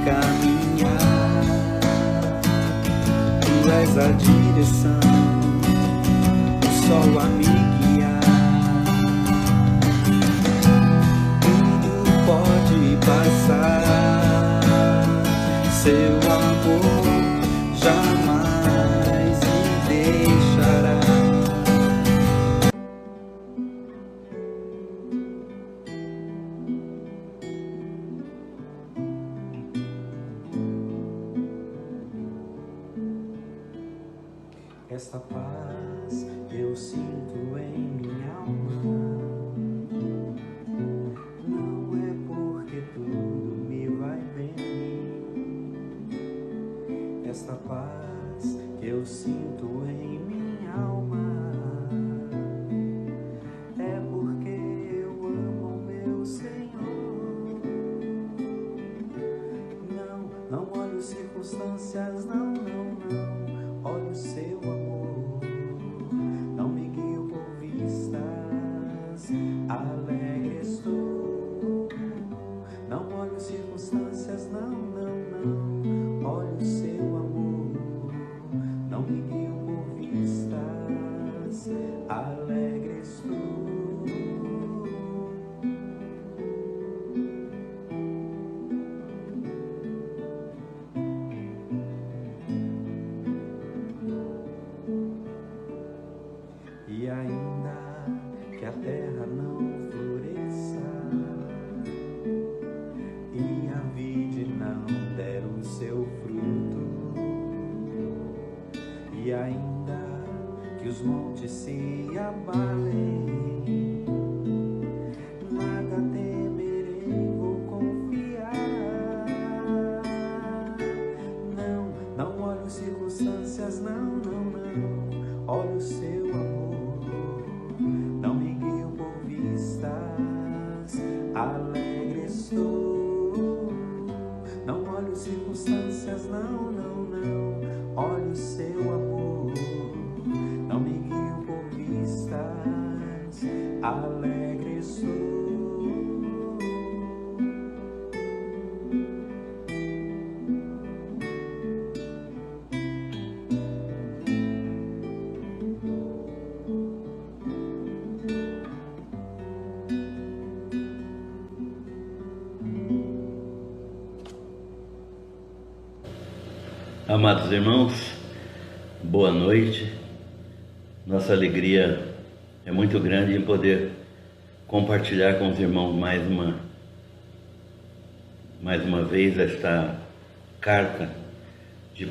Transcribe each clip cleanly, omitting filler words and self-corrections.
caminhar. Tu és a direção, o sol a me guiar. Tudo pode passar, seu amor jamais me deixará. Esta paz eu sinto em minha alma, não é porque tudo me vai bem. Esta paz que eu sinto em minha alma é porque eu amo meu Senhor. Não olho circunstâncias, não olho seu amor, não me guio por vistas, alegre estou. Não olho circunstâncias, não olho seu amor, não me guio por vistas, alegre estou. E ainda que a terra não floresça e a vide não der o seu fruto, e ainda que os montes se abalem, nada temerei, vou confiar. Não olho circunstâncias, não olho o seu amor, não me guio por vistas, alegre estou. Não olho circunstâncias, não olho o seu amor, não me guio por vistas, alegre estou. Amados irmãos, boa noite. Nossa alegria é muito grande em poder compartilhar com os irmãos mais uma vez esta carta de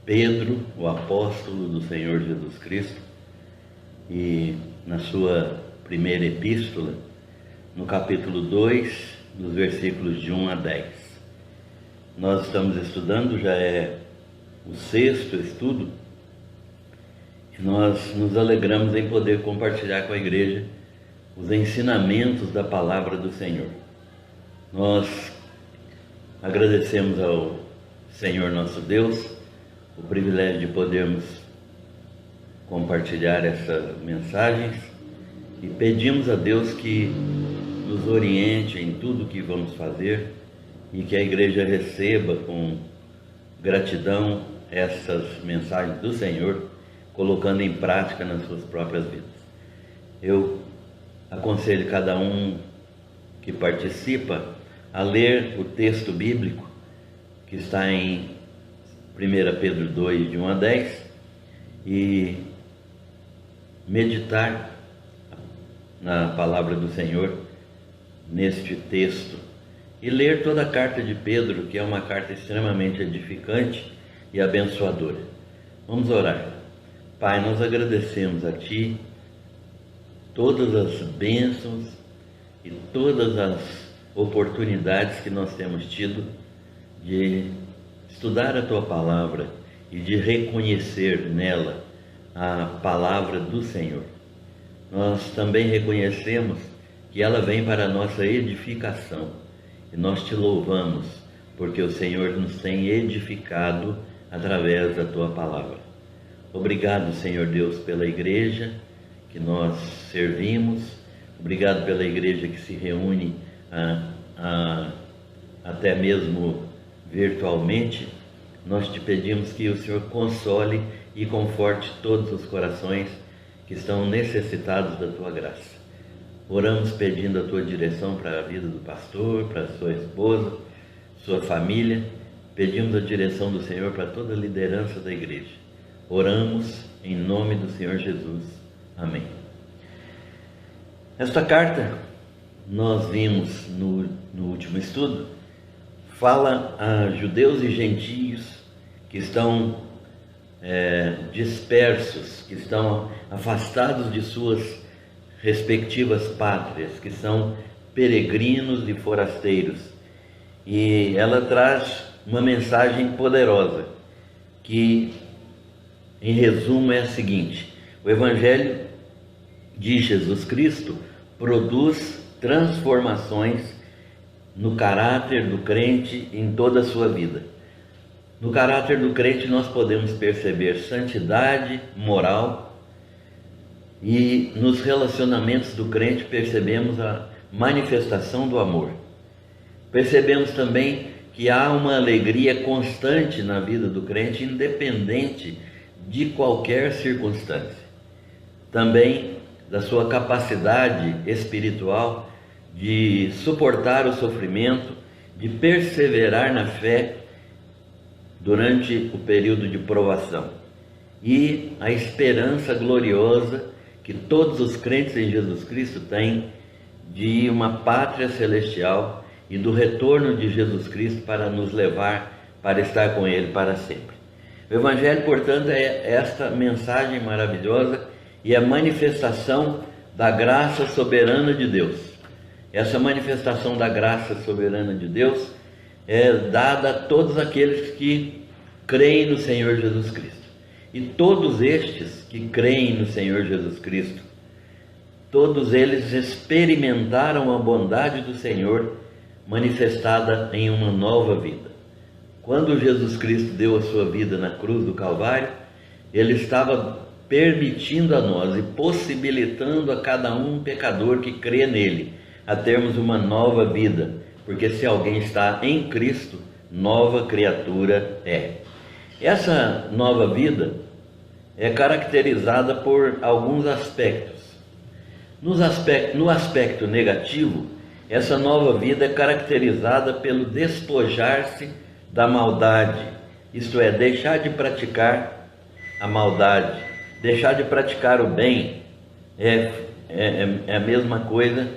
Pedro, o apóstolo do Senhor Jesus Cristo, e na sua primeira epístola, no capítulo 2, dos versículos de 1 a 10. Nós estamos estudando, já é o sexto estudo, e nós nos alegramos em poder compartilhar com a igreja os ensinamentos da palavra do Senhor. Nós agradecemos ao Senhor nosso Deus o privilégio de podermos compartilhar essas mensagens e pedimos a Deus que nos oriente em tudo que vamos fazer e que a igreja receba com gratidão essas mensagens do Senhor, colocando em prática nas suas próprias vidas. Eu aconselho cada um que participa a ler o texto bíblico que está em 1 Pedro 2, de 1 a 10, e meditar na palavra do Senhor neste texto, e ler toda a carta de Pedro, que é uma carta extremamente edificante e abençoadora. Vamos orar. Pai, nós agradecemos a Ti todas as bênçãos e todas as oportunidades que nós temos tido de estudar a Tua palavra e de reconhecer nela a palavra do Senhor. Nós também reconhecemos que ela vem para a nossa edificação, e nós Te louvamos porque o Senhor nos tem edificado através da Tua palavra. Obrigado, Senhor Deus, pela igreja que nós servimos. Obrigado pela igreja que se reúne até mesmo virtualmente, nós te pedimos que o Senhor console e conforte todos os corações que estão necessitados da tua graça. Oramos pedindo a tua direção para a vida do pastor, para a sua esposa, sua família. Pedimos a direção do Senhor para toda a liderança da igreja. Oramos em nome do Senhor Jesus. Amém. Esta carta, nós vimos no último estudo, fala a judeus e gentios que estão dispersos, que estão afastados de suas respectivas pátrias, que são peregrinos e forasteiros. E ela traz uma mensagem poderosa, que em resumo é a seguinte: o Evangelho de Jesus Cristo produz transformações no caráter do crente em toda a sua vida. No caráter do crente nós podemos perceber santidade moral, e nos relacionamentos do crente percebemos a manifestação do amor. Percebemos também que há uma alegria constante na vida do crente, independente de qualquer circunstância. Também da sua capacidade espiritual de suportar o sofrimento, de perseverar na fé durante o período de provação, e a esperança gloriosa que todos os crentes em Jesus Cristo têm de uma pátria celestial e do retorno de Jesus Cristo para nos levar para estar com Ele para sempre. O Evangelho, portanto, é esta mensagem maravilhosa e a manifestação da graça soberana de Deus. Essa manifestação da graça soberana de Deus é dada a todos aqueles que creem no Senhor Jesus Cristo. E todos estes que creem no Senhor Jesus Cristo, todos eles experimentaram a bondade do Senhor manifestada em uma nova vida. Quando Jesus Cristo deu a sua vida na cruz do Calvário, Ele estava permitindo a nós e possibilitando a cada um pecador que crê nele a termos uma nova vida, porque se alguém está em Cristo, nova criatura é. Essa nova vida é caracterizada por alguns aspectos. No aspecto negativo, essa nova vida é caracterizada pelo despojar-se da maldade, isto é, deixar de praticar a maldade, deixar de praticar o bem é a mesma coisa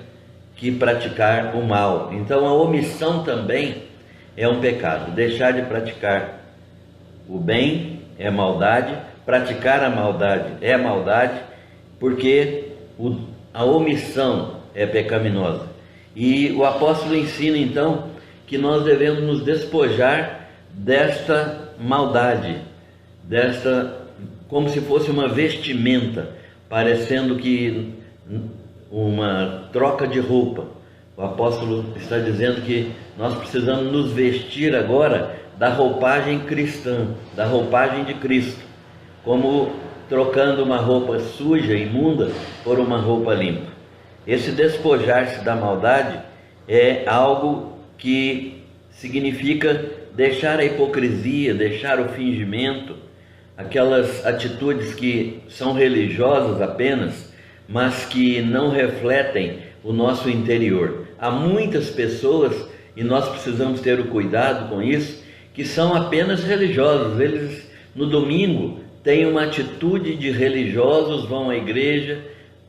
que praticar o mal. Então a omissão também é um pecado. Deixar de praticar o bem é maldade, praticar a maldade é maldade, porque a omissão é pecaminosa. E o apóstolo ensina então que nós devemos nos despojar desta maldade, como se fosse uma vestimenta, parecendo que uma troca de roupa. O apóstolo está dizendo que nós precisamos nos vestir agora da roupagem cristã, da roupagem de Cristo, como trocando uma roupa suja, imunda, por uma roupa limpa. Esse despojar-se da maldade é algo que significa deixar a hipocrisia, deixar o fingimento, aquelas atitudes que são religiosas apenas, mas que não refletem o nosso interior. Há muitas pessoas, e nós precisamos ter o cuidado com isso, que são apenas religiosos. Eles no domingo têm uma atitude de religiosos, vão à igreja,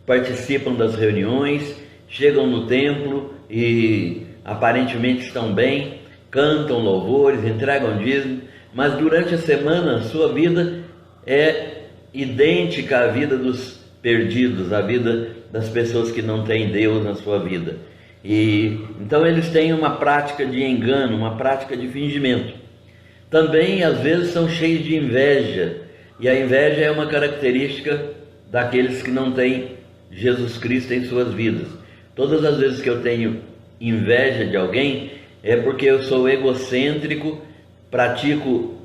participam das reuniões, chegam no templo e aparentemente estão bem, cantam louvores, entregam dízimo, mas durante a semana a sua vida é idêntica à vida dos perdidos, à vida das pessoas que não têm Deus na sua vida. E então eles têm uma prática de engano, uma prática de fingimento. Também às vezes são cheios de inveja, e a inveja é uma característica daqueles que não têm Jesus Cristo em suas vidas. Todas as vezes que eu tenho inveja de alguém, é porque eu sou egocêntrico, pratico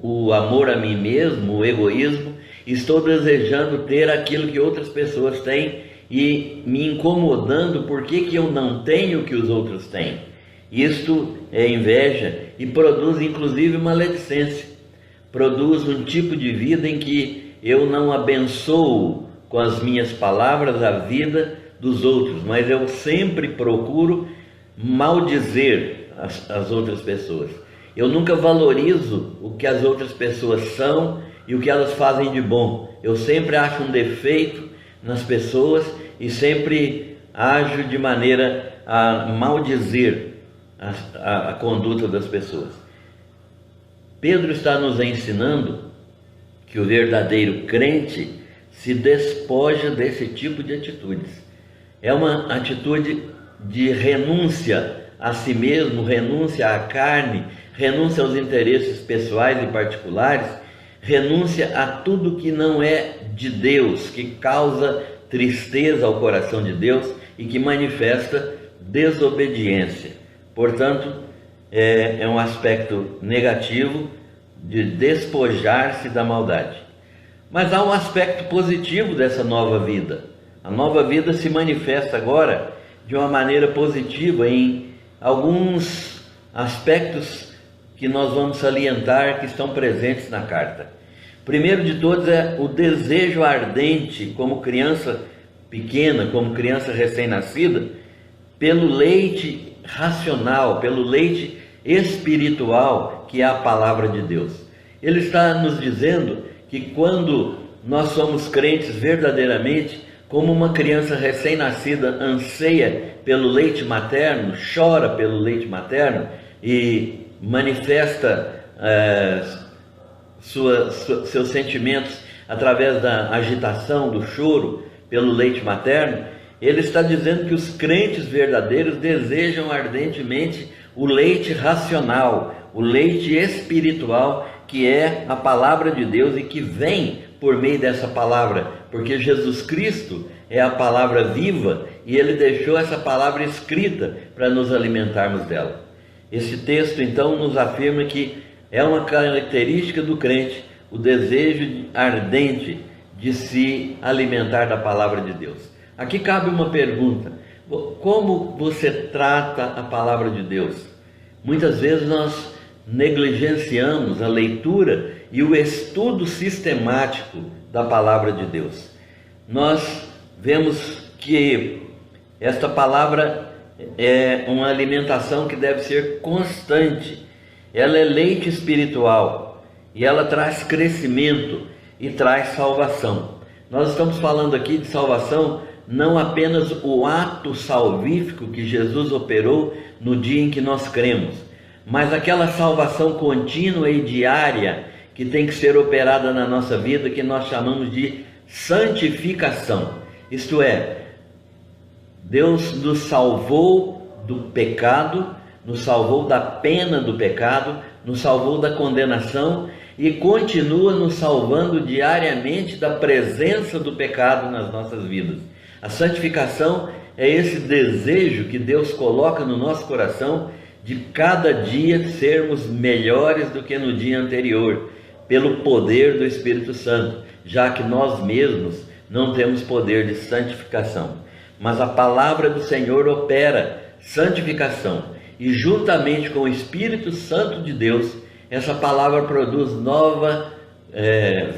o amor a mim mesmo, o egoísmo, estou desejando ter aquilo que outras pessoas têm e me incomodando porque que eu não tenho o que os outros têm. Isto é inveja e produz inclusive maledicência. Produz um tipo de vida em que eu não abençoo com as minhas palavras a vida dos outros, mas eu sempre procuro maldizer as outras pessoas. Eu nunca valorizo o que as outras pessoas são e o que elas fazem de bom. Eu sempre acho um defeito nas pessoas e sempre ajo de maneira a maldizer a conduta das pessoas. Pedro está nos ensinando que o verdadeiro crente se despoja desse tipo de atitudes. É uma atitude de renúncia a si mesmo, renúncia à carne, renúncia aos interesses pessoais e particulares, renúncia a tudo que não é de Deus, que causa tristeza ao coração de Deus e que manifesta desobediência. Portanto, é um aspecto negativo de despojar-se da maldade. Mas há um aspecto positivo dessa nova vida. A nova vida se manifesta agora de uma maneira positiva em alguns aspectos que nós vamos salientar que estão presentes na carta. Primeiro de todos é o desejo ardente, como criança pequena, como criança recém-nascida, pelo leite racional, pelo leite espiritual, que é a palavra de Deus. Ele está nos dizendo que quando nós somos crentes verdadeiramente, como uma criança recém-nascida anseia pelo leite materno, chora pelo leite materno e manifesta seus sentimentos através da agitação, do choro pelo leite materno, ele está dizendo que os crentes verdadeiros desejam ardentemente o leite racional, o leite espiritual, que é a palavra de Deus e que vem por meio dessa palavra, porque Jesus Cristo é a palavra viva e ele deixou essa palavra escrita para nos alimentarmos dela. Esse texto então nos afirma que é uma característica do crente o desejo ardente de se alimentar da palavra de Deus. Aqui cabe uma pergunta: como você trata a palavra de Deus? Muitas vezes nós negligenciamos a leitura e o estudo sistemático da palavra de Deus. Nós vemos que esta palavra é uma alimentação que deve ser constante. Ela é leite espiritual e ela traz crescimento e traz salvação. Nós estamos falando aqui de salvação, não apenas o ato salvífico que Jesus operou no dia em que nós cremos, mas aquela salvação contínua e diária que tem que ser operada na nossa vida, que nós chamamos de santificação. Isto é, Deus nos salvou do pecado, nos salvou da pena do pecado, nos salvou da condenação e continua nos salvando diariamente da presença do pecado nas nossas vidas. A santificação é esse desejo que Deus coloca no nosso coração de cada dia sermos melhores do que no dia anterior, pelo poder do Espírito Santo, já que nós mesmos não temos poder de santificação. Mas a palavra do Senhor opera santificação, e juntamente com o Espírito Santo de Deus, essa palavra produz nova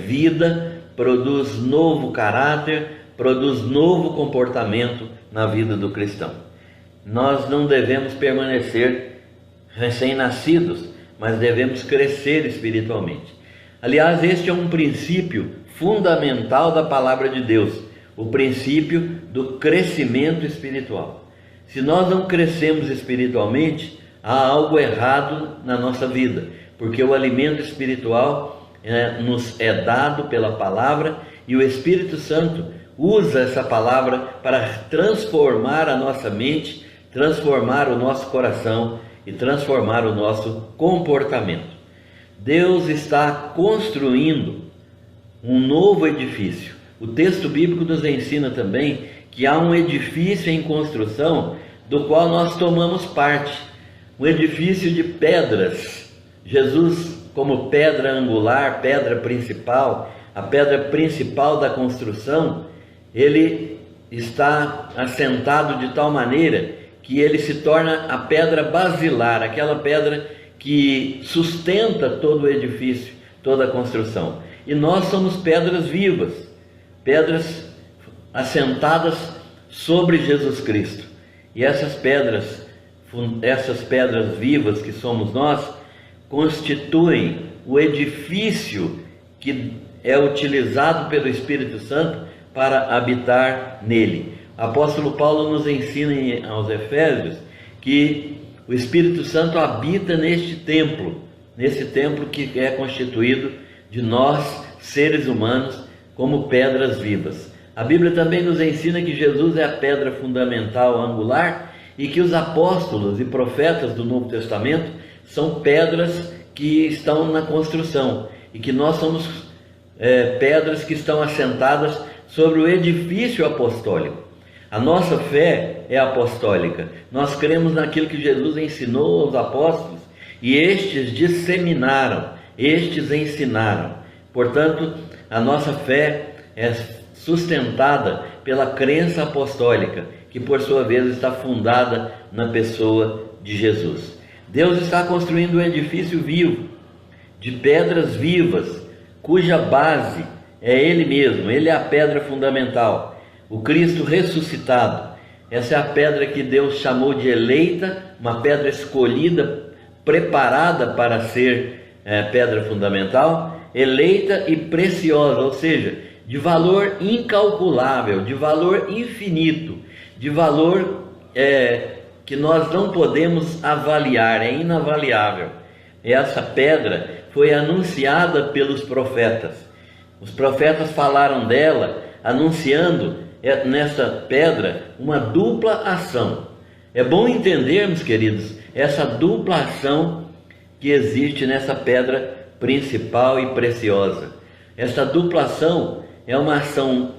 vida, produz novo caráter, produz novo comportamento na vida do cristão. Nós não devemos permanecer recém-nascidos, mas devemos crescer espiritualmente. Aliás, este é um princípio fundamental da palavra de Deus, o princípio do crescimento espiritual. Se nós não crescemos espiritualmente, há algo errado na nossa vida, porque o alimento espiritual nos é dado pela palavra e o Espírito Santo usa essa palavra para transformar a nossa mente, transformar o nosso coração e transformar o nosso comportamento. Deus está construindo um novo edifício. O texto bíblico nos ensina também que há um edifício em construção do qual nós tomamos parte, um edifício de pedras. Jesus, como pedra angular, pedra principal, a pedra principal da construção, ele está assentado de tal maneira que ele se torna a pedra basilar, aquela pedra que sustenta todo o edifício, toda a construção. E nós somos pedras vivas, pedras assentadas sobre Jesus Cristo. E essas pedras vivas que somos nós, constituem o edifício que é utilizado pelo Espírito Santo para habitar nele. O apóstolo Paulo nos ensina aos Efésios que o Espírito Santo habita neste templo que é constituído de nós, seres humanos, como pedras vivas. A Bíblia também nos ensina que Jesus é a pedra fundamental, angular, e que os apóstolos e profetas do Novo Testamento são pedras que estão na construção, e que nós somos pedras que estão assentadas sobre o edifício apostólico. A nossa fé é apostólica. Nós cremos naquilo que Jesus ensinou aos apóstolos, e estes disseminaram, estes ensinaram. Portanto, a nossa fé é sustentada pela crença apostólica, que por sua vez está fundada na pessoa de Jesus. Deus está construindo um edifício vivo, de pedras vivas, cuja base é Ele mesmo. Ele é a pedra fundamental, o Cristo ressuscitado. Essa é a pedra que Deus chamou de eleita, uma pedra escolhida, preparada para ser pedra fundamental, eleita e preciosa, ou seja, de valor incalculável, de valor infinito, de valor que nós não podemos avaliar, é inavaliável. Essa pedra foi anunciada pelos profetas. Os profetas falaram dela, anunciando nessa pedra uma dupla ação. É bom entendermos, queridos, essa dupla ação que existe nessa pedra principal e preciosa. Essa dupla ação é uma ação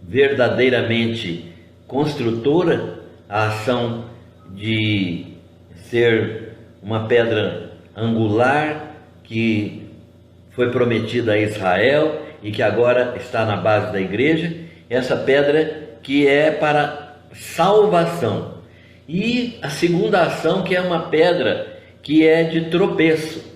verdadeiramente construtora, a ação de ser uma pedra angular que foi prometida a Israel e que agora está na base da igreja. Essa pedra que é para salvação. E a segunda ação, que é uma pedra que é de tropeço,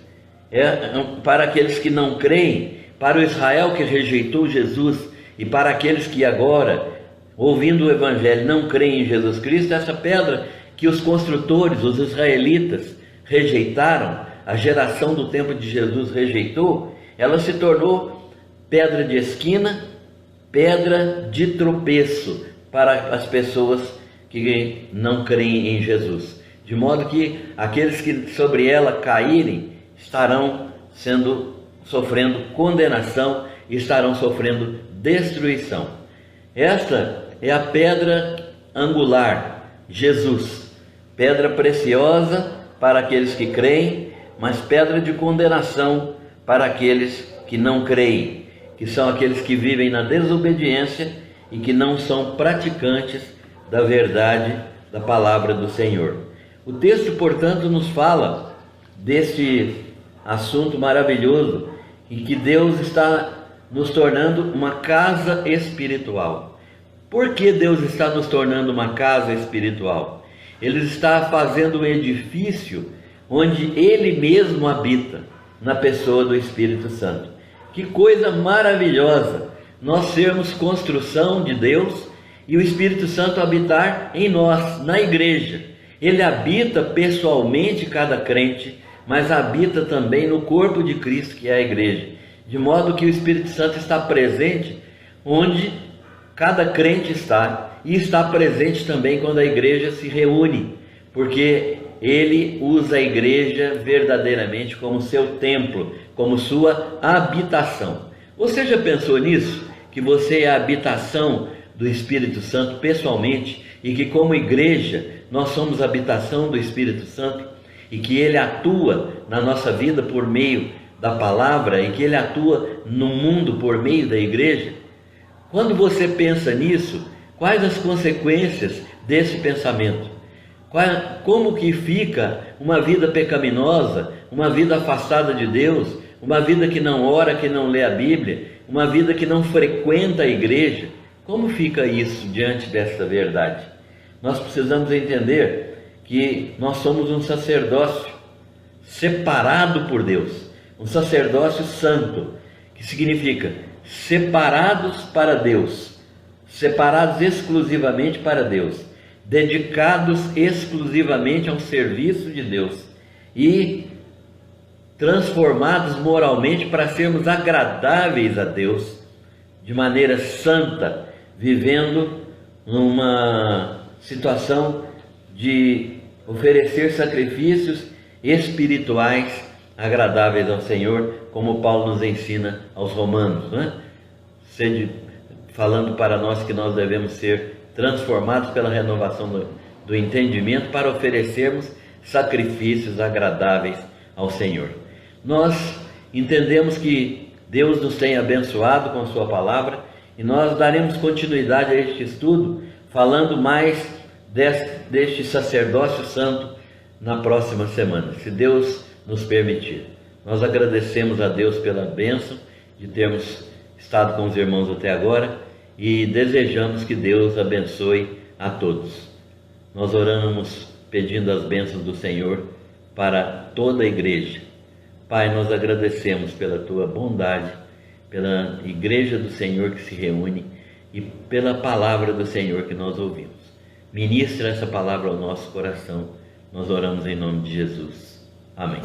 para aqueles que não creem, para o Israel que rejeitou Jesus, e para aqueles que agora, ouvindo o Evangelho, não creem em Jesus Cristo. Essa pedra que os construtores, os israelitas, rejeitaram, a geração do tempo de Jesus rejeitou, ela se tornou pedra de esquina, pedra de tropeço para as pessoas que não creem em Jesus, de modo que aqueles que sobre ela caírem estarão sofrendo condenação, estarão sofrendo destruição. Esta é a pedra angular, Jesus, pedra preciosa para aqueles que creem, mas pedra de condenação para aqueles que não creem, que são aqueles que vivem na desobediência e que não são praticantes da verdade da palavra do Senhor. O texto, portanto, nos fala deste assunto maravilhoso em que Deus está nos tornando uma casa espiritual. Por que Deus está nos tornando uma casa espiritual? Ele está fazendo um edifício onde Ele mesmo habita, na pessoa do Espírito Santo. Que coisa maravilhosa nós sermos construção de Deus e o Espírito Santo habitar em nós, na igreja. Ele habita pessoalmente cada crente, mas habita também no corpo de Cristo, que é a igreja, de modo que o Espírito Santo está presente onde cada crente está, e está presente também quando a igreja se reúne, porque Ele usa a igreja verdadeiramente como seu templo, como sua habitação. Você já pensou nisso? Que você é a habitação do Espírito Santo pessoalmente, e que como igreja nós somos a habitação do Espírito Santo, e que Ele atua na nossa vida por meio da palavra, e que Ele atua no mundo por meio da igreja? Quando você pensa nisso, quais as consequências desse pensamento? Como que fica uma vida pecaminosa, uma vida afastada de Deus, uma vida que não ora, que não lê a Bíblia, uma vida que não frequenta a igreja? Como fica isso diante dessa verdade? nós precisamos entender que nós somos um sacerdócio separado por Deus, um sacerdócio santo, que significa separados para Deus, separados exclusivamente para Deus, dedicados exclusivamente ao serviço de Deus e transformados moralmente para sermos agradáveis a Deus de maneira santa, vivendo numa situação de oferecer sacrifícios espirituais agradáveis ao Senhor, como Paulo nos ensina aos Romanos, né? Falando para nós que nós devemos ser transformados pela renovação do entendimento para oferecermos sacrifícios agradáveis ao Senhor. Nós entendemos que Deus nos tem abençoado com a sua palavra e nós daremos continuidade a este estudo, falando mais deste sacerdócio santo na próxima semana, se Deus nos permitir. Nós agradecemos a Deus pela bênção de termos estado com os irmãos até agora e desejamos que Deus abençoe a todos. Nós oramos pedindo as bênçãos do Senhor para toda a igreja. Pai, nós agradecemos pela tua bondade, pela igreja do Senhor que se reúne e pela palavra do Senhor que nós ouvimos. Ministra essa palavra ao nosso coração. Nós oramos em nome de Jesus. Amém.